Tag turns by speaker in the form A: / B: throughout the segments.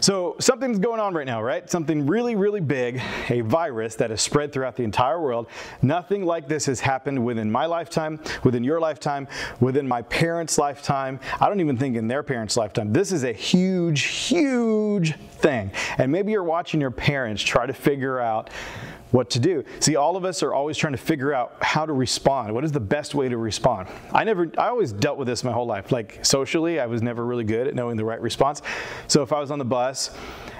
A: So something's going on right now, right? Something really, really big, a virus that has spread throughout the entire world. Nothing like this has happened within my lifetime, within your lifetime, within my parents' lifetime. I don't even think in their parents' lifetime. This is a huge, huge thing. And maybe you're watching your parents try to figure out what to do. See, all of us are always trying to figure out how to respond. What is the best way to respond? I always dealt with this my whole life. Like socially, I was never really good at knowing the right response. So if I was on the bus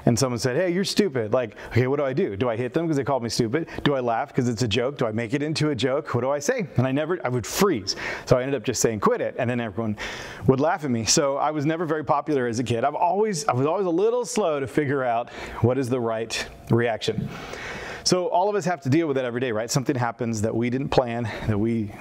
A: and someone said, "Hey, you're stupid," like, okay, what do? Do I hit them because they called me stupid? Do I laugh because it's a joke? Do I make it into a joke? What do I say? And I would freeze. So I ended up just saying, "Quit it," and then everyone would laugh at me. So I was never very popular as a kid. I was always a little slow to figure out what is the right reaction. So all of us have to deal with it every day, right? Something happens that we didn't plan, that we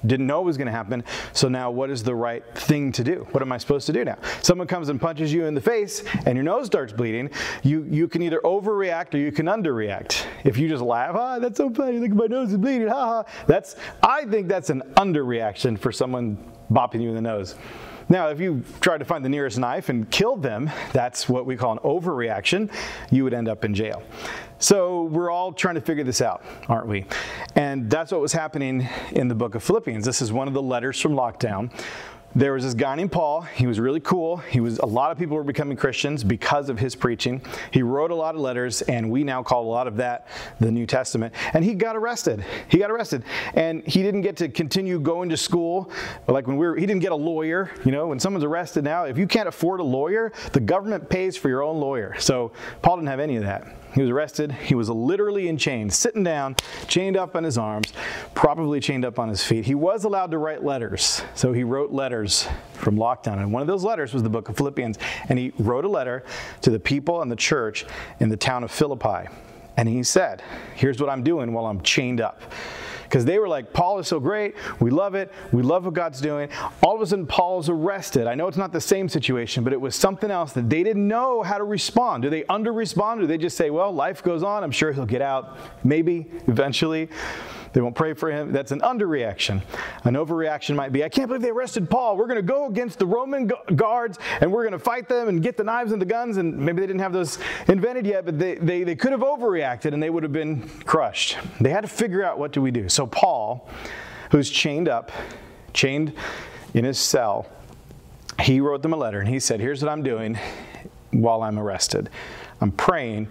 A: didn't know was going to happen. So now what is the right thing to do? What am I supposed to do now? Someone comes and punches you in the face and your nose starts bleeding. You can either overreact or you can underreact. If you just laugh, that's so funny, look at my nose is bleeding, ha ha. I think that's an underreaction for someone bopping you in the nose. Now, if you tried to find the nearest knife and killed them, that's what we call an overreaction. You would end up in jail. So we're all trying to figure this out, aren't we? And that's what was happening in the book of Philippians. This is one of the letters from lockdown. There was this guy named Paul. He was really cool. A lot of people were becoming Christians because of his preaching. He wrote a lot of letters, and we now call a lot of that the New Testament. And he got arrested. And he didn't get to continue going to school. Like he didn't get a lawyer. You know, when someone's arrested now, if you can't afford a lawyer, the government pays for your own lawyer. So Paul didn't have any of that. He was arrested. He was literally in chains, sitting down, chained up on his arms, probably chained up on his feet. He was allowed to write letters. So he wrote letters from lockdown. And one of those letters was the book of Philippians. And he wrote a letter to the people and the church in the town of Philippi. And he said, here's what I'm doing while I'm chained up. Because they were like, Paul is so great, we love it, we love what God's doing. All of a sudden, Paul's arrested. I know it's not the same situation, but it was something else that they didn't know how to respond. Do they under-respond? Or do they just say, well, life goes on, I'm sure he'll get out, maybe, eventually. They won't pray for him. That's an underreaction. An overreaction might be, I can't believe they arrested Paul. We're going to go against the Roman guards, and we're going to fight them and get the knives and the guns. And maybe they didn't have those invented yet, but they could have overreacted, and they would have been crushed. They had to figure out, what do we do? So Paul, who's chained in his cell, he wrote them a letter, and he said, here's what I'm doing while I'm arrested. I'm praying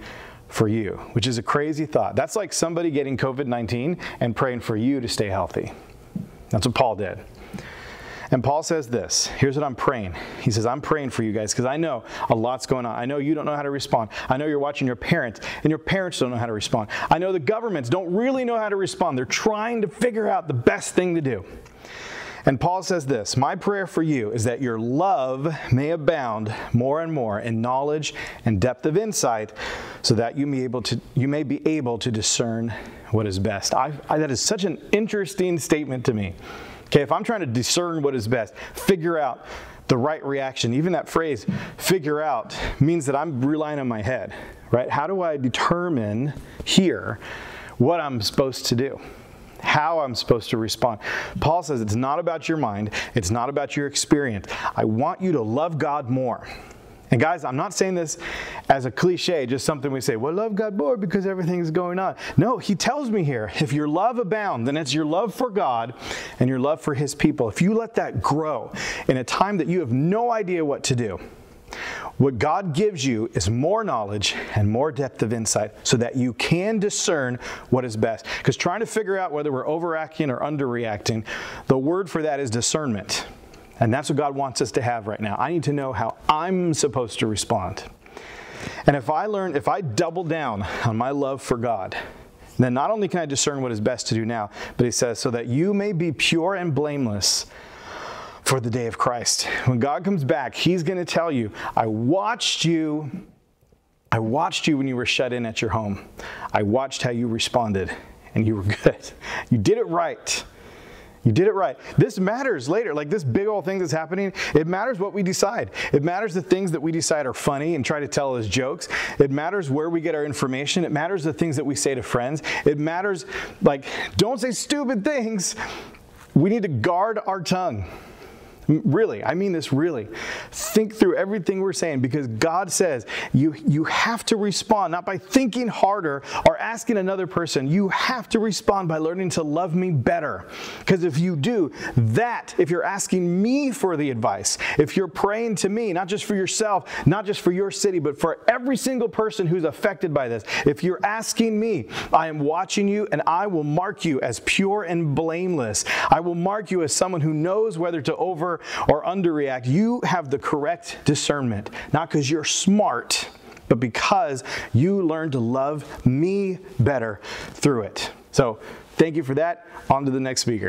A: for you, which is a crazy thought. That's like somebody getting COVID-19 and praying for you to stay healthy. That's what Paul did. And Paul says this, here's what I'm praying. He says, I'm praying for you guys because I know a lot's going on. I know you don't know how to respond. I know you're watching your parents, and your parents don't know how to respond. I know the governments don't really know how to respond. They're trying to figure out the best thing to do. And Paul says this, my prayer for you is that your love may abound more and more in knowledge and depth of insight so that you may be able to discern what is best. That is such an interesting statement to me. Okay, if I'm trying to discern what is best, figure out the right reaction, even that phrase, figure out, means that I'm relying on my head, right? How do I determine here what I'm supposed to do? How I'm supposed to respond. Paul says it's not about your mind. It's not about your experience. I want you to love God more. And guys, I'm not saying this as a cliche, just something we say, well, love God more because everything's going on. No, he tells me here, if your love abounds, then it's your love for God and your love for his people. If you let that grow in a time that you have no idea what to do, what God gives you is more knowledge and more depth of insight so that you can discern what is best. Because trying to figure out whether we're overreacting or underreacting, the word for that is discernment. And that's what God wants us to have right now. I need to know how I'm supposed to respond. And if I double down on my love for God, then not only can I discern what is best to do now, but he says, so that you may be pure and blameless for the day of Christ. When God comes back, he's going to tell you, I watched you when you were shut in at your home. I watched how you responded, and you were good. You did it right. You did it right. This matters later. Like this big old thing that's happening, it matters what we decide. It matters the things that we decide are funny and try to tell as jokes. It matters where we get our information. It matters the things that we say to friends. It matters, like, don't say stupid things. We need to guard our tongue. Really, I mean this really. Think through everything we're saying, because God says you have to respond not by thinking harder or asking another person. You have to respond by learning to love me better. Because if you do that, if you're asking me for the advice, if you're praying to me, not just for yourself, not just for your city, but for every single person who's affected by this, if you're asking me, I am watching you and I will mark you as pure and blameless. I will mark you as someone who knows whether to over or underreact. You have the correct discernment, not because you're smart, but because you learned to love me better through it. So thank you for that. On to the next speaker.